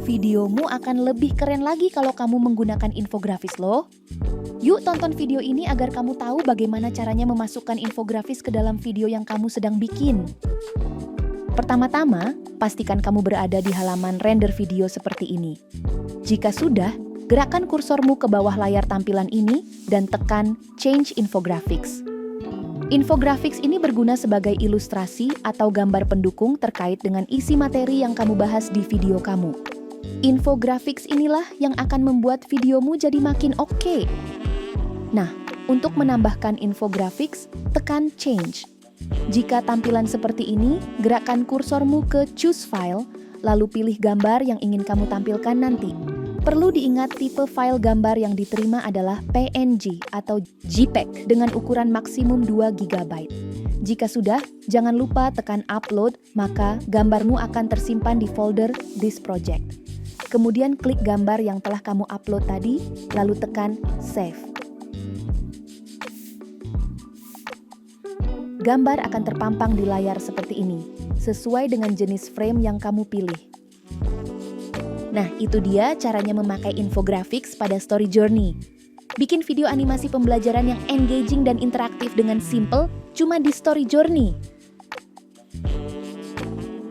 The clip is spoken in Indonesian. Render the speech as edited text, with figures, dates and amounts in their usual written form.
Videomu akan lebih keren lagi kalau kamu menggunakan infografis loh. Yuk tonton video ini agar kamu tahu bagaimana caranya memasukkan infografis ke dalam video yang kamu sedang bikin. Pertama-tama, pastikan kamu berada di halaman render video seperti ini. Jika sudah, gerakkan kursormu ke bawah layar tampilan ini dan tekan Change Infographics. Infographics ini berguna sebagai ilustrasi atau gambar pendukung terkait dengan isi materi yang kamu bahas di video kamu. Infographics inilah yang akan membuat videomu jadi makin oke. Nah, untuk menambahkan infographics, tekan Change. Jika tampilan seperti ini, gerakkan kursormu ke Choose File, lalu pilih gambar yang ingin kamu tampilkan nanti. Perlu diingat tipe file gambar yang diterima adalah PNG atau JPEG dengan ukuran maksimum 2 GB. Jika sudah, jangan lupa tekan Upload, maka gambarmu akan tersimpan di folder This Project. Kemudian klik gambar yang telah kamu upload tadi, lalu tekan Save. Gambar akan terpampang di layar seperti ini, sesuai dengan jenis frame yang kamu pilih. Nah, itu dia caranya memakai infographics pada Story Journey. Bikin video animasi pembelajaran yang engaging dan interaktif dengan simple cuma di Story Journey.